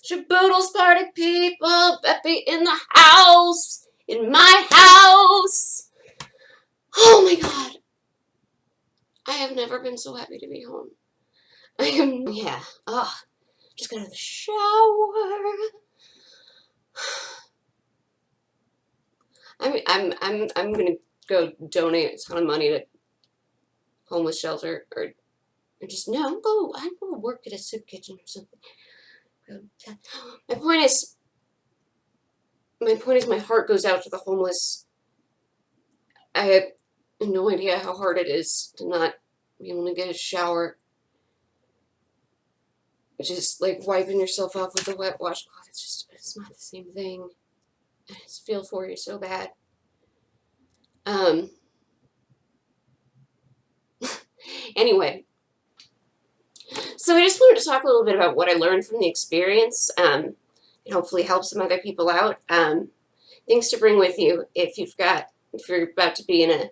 Shaboodles party people, Beppy in the house, in my house. Oh my god. I have never been so happy to be home. I am, yeah. Oh, just got out of the shower. I'm gonna go donate a ton of money to homeless shelter or just no. I'm gonna work at a soup kitchen or something. My point is, my heart goes out to the homeless. I have no idea how hard it is to not be able to get a shower. Just like wiping yourself off with a wet washcloth. It's not the same thing. I just feel for you so bad. Anyway, so I just wanted to talk a little bit about what I learned from the experience, and hopefully help some other people out. Things to bring with you if you're about to be in a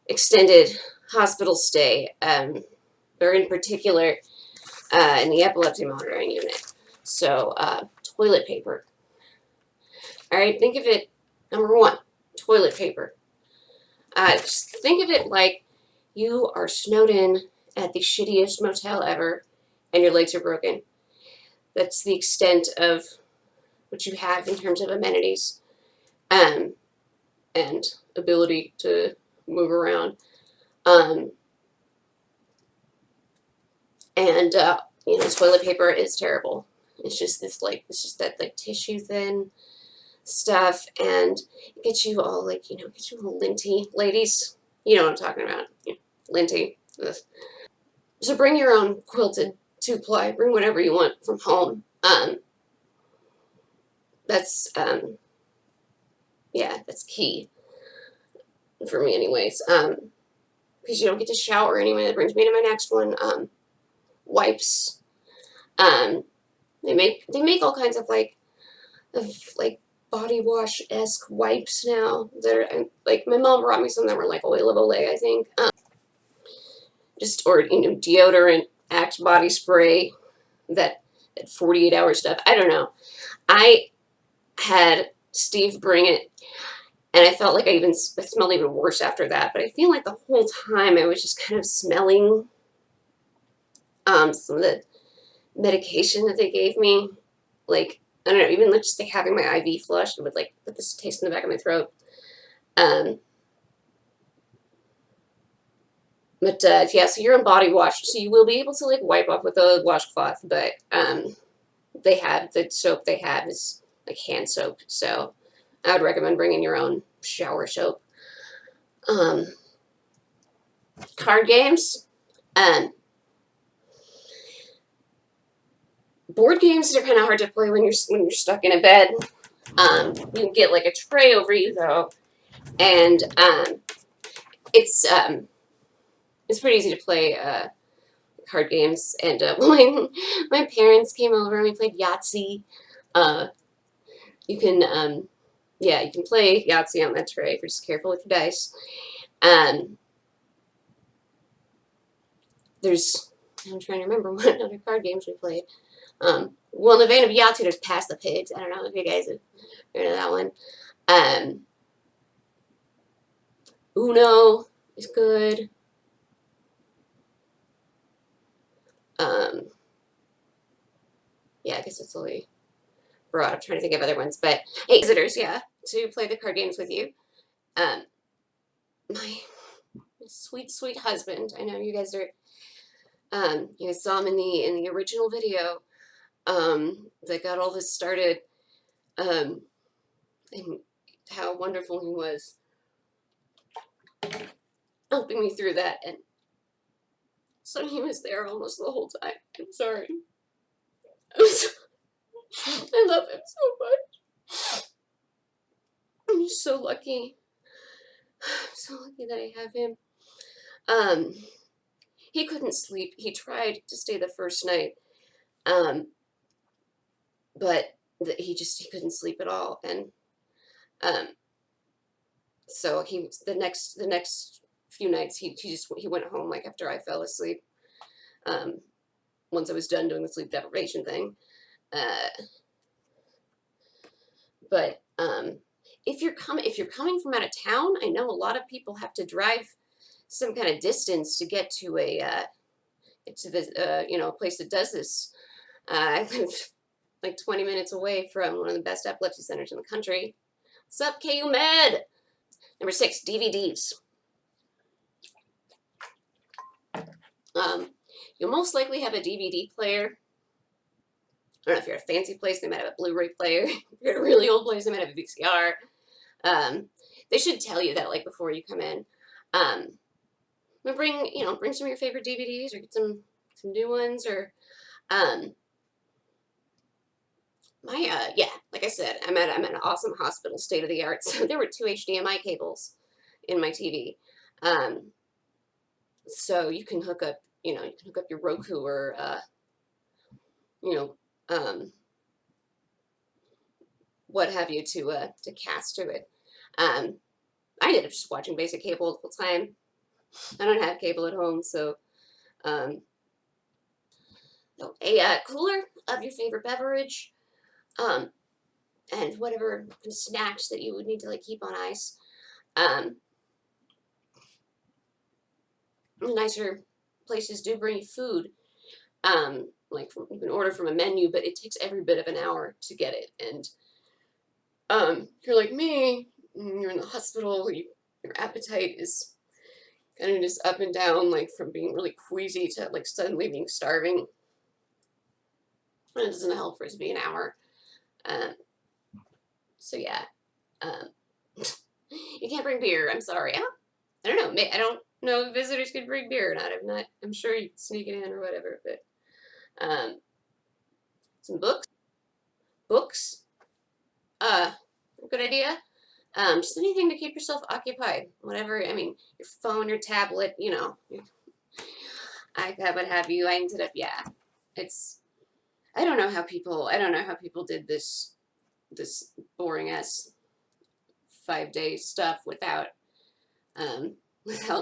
extended hospital stay, or in particular in the epilepsy monitoring unit. So toilet paper. All right, think of it. Number one, toilet paper. Just think of it like you are snowed in at the shittiest motel ever, and your legs are broken. That's the extent of what you have in terms of amenities, and ability to move around. And toilet paper is terrible. It's just that like tissue thin stuff, and it gets you all gets you all linty. Ladies, you know what I'm talking about. Linty. Ugh. So bring your own quilted 2-ply. Bring whatever you want from home. That's that's key for me, anyways. Because you don't get to shower anyway. That brings me to my next one. Wipes. They make all kinds of body wash-esque wipes now that are like, my mom brought me some that were like oil of Olay, I think. Or deodorant, Axe body spray, that 48-hour stuff. I don't know. I had Steve bring it, and I felt like I smelled even worse after that. But I feel like the whole time I was just kind of smelling some of the medication that they gave me. Like, I don't know, even just like having my IV flushed, it would like put this taste in the back of my throat. But yeah, so you're on body wash, so you will be able to like wipe off with a washcloth, but the soap they have is like hand soap, so I would recommend bringing your own shower soap. Card games, board games are kind of hard to play when you're stuck in a bed. You can get like a tray over you though, and it's pretty easy to play card games. And when my parents came over and we played Yahtzee, you can play Yahtzee on that tray if you're just careful with your dice. I'm trying to remember what other card games we played. Well, in the vein of Yahtzee, there's Pass the Pigs. I don't know if you guys have heard of that one. Uno is good. Yeah, I guess it's really broad. I'm trying to think of other ones, but hey, visitors, yeah, to play the card games with you. My sweet, sweet husband. I know you guys are. You guys saw him in the original video. That got all this started. And how wonderful he was helping me through that, and so he was there almost the whole time. I'm sorry. I love him so much. I'm just so lucky. I'm so lucky that I have him. He couldn't sleep. He tried to stay the first night, but he couldn't sleep at all, and so the next few nights he went home after I fell asleep. Once I was done doing the sleep deprivation thing, Uh, but if you're coming from out of town, I know a lot of people have to drive some kind of distance to get to a place that does this. I live like 20 minutes away from one of the best epilepsy centers in the country. What's up, KU Med? Number 6, DVDs. You'll most likely have a DVD player. I don't know if you're at a fancy place, they might have a Blu-ray player. If you're at a really old place, they might have a VCR. They should tell you that like before you come in. Bring some of your favorite DVDs or get some new ones or like I said, I'm at an awesome hospital, state of the art. So there were 2 HDMI cables in my TV. So you can hook up your Roku or what have you to cast to it. I ended up just watching basic cable the whole time. I don't have cable at home, so a cooler of your favorite beverage, and whatever snacks that you would need to like keep on ice. Nicer places do bring you food. You can order from a menu, but it takes every bit of an hour to get it. And if you're like me, you're in the hospital, your appetite is kind of just up and down, like from being really queasy to like suddenly being starving. And it doesn't help for it to be an hour. So yeah, you can't bring beer. I'm sorry. I don't know. I don't know if visitors could bring beer or not. I'm sure you could sneak it in or whatever. But some books. Good idea. Just anything to keep yourself occupied. Whatever. I mean, your phone, your tablet. Your iPad, what have you. I ended up. Yeah. I don't know how people did this boring ass 5-day stuff without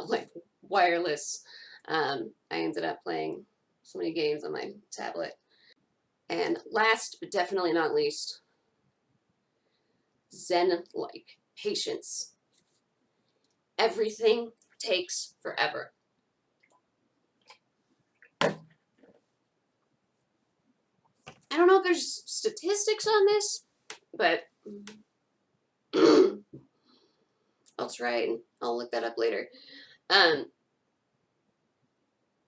like wireless. I ended up playing so many games on my tablet. And last but definitely not least, Zen-like patience. Everything takes forever. I don't know if there's statistics on this, but I'll try and I'll look that up later. But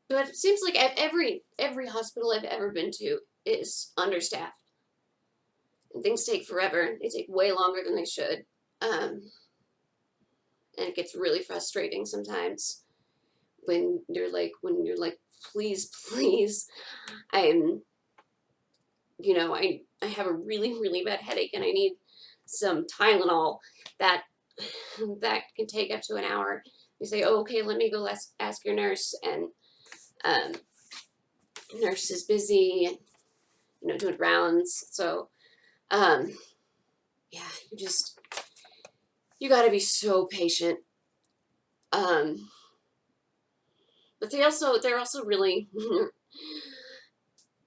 it seems like at every hospital I've ever been to is understaffed. And things take forever. They take way longer than they should. And it gets really frustrating sometimes when you're like, please, I have a really, really bad headache and I need some Tylenol that can take up to an hour. You say, oh, okay, let me go ask your nurse, and nurse is busy and doing rounds. So you got to be so patient. But they're also really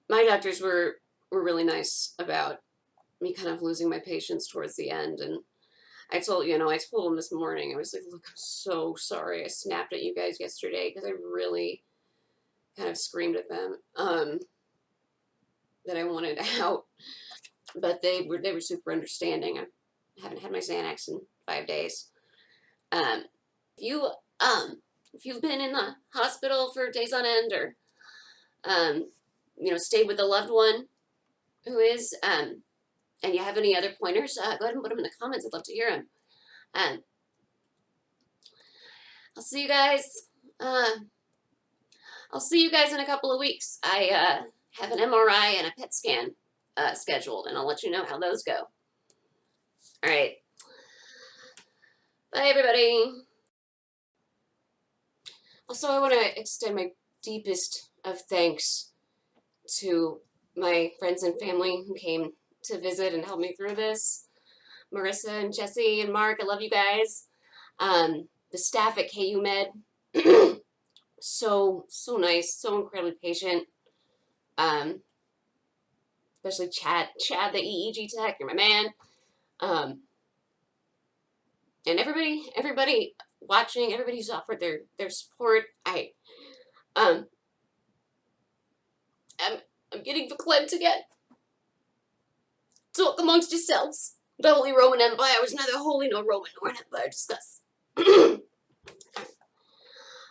my doctors were really nice about me kind of losing my patience towards the end. And I told them this morning, I was like, look, I'm so sorry I snapped at you guys yesterday because I really kind of screamed at them that I wanted out. But they were super understanding. I haven't had my Xanax in 5 days. If you've been in the hospital for days on end, or stayed with a loved one who is, and you have any other pointers, go ahead and put them in the comments. I'd love to hear them. I'll see you guys. I'll see you guys in a couple of weeks. I have an MRI and a PET scan scheduled, and I'll let you know how those go. All right. Bye, everybody. Also, I want to extend my deepest of thanks to my friends and family who came to visit and help me through this. Marissa and Jesse and Mark, I love you guys. The staff at KU Med, so nice, so incredibly patient. especially Chad, the EEG tech. You're my man. And everybody watching, everybody who's offered their support. Um, I'm getting verklempt again. Talk amongst yourselves. The Holy Roman Empire was neither holy nor Roman nor an empire. Discuss.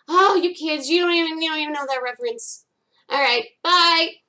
Oh, you kids, you don't even know that reference. All right, bye.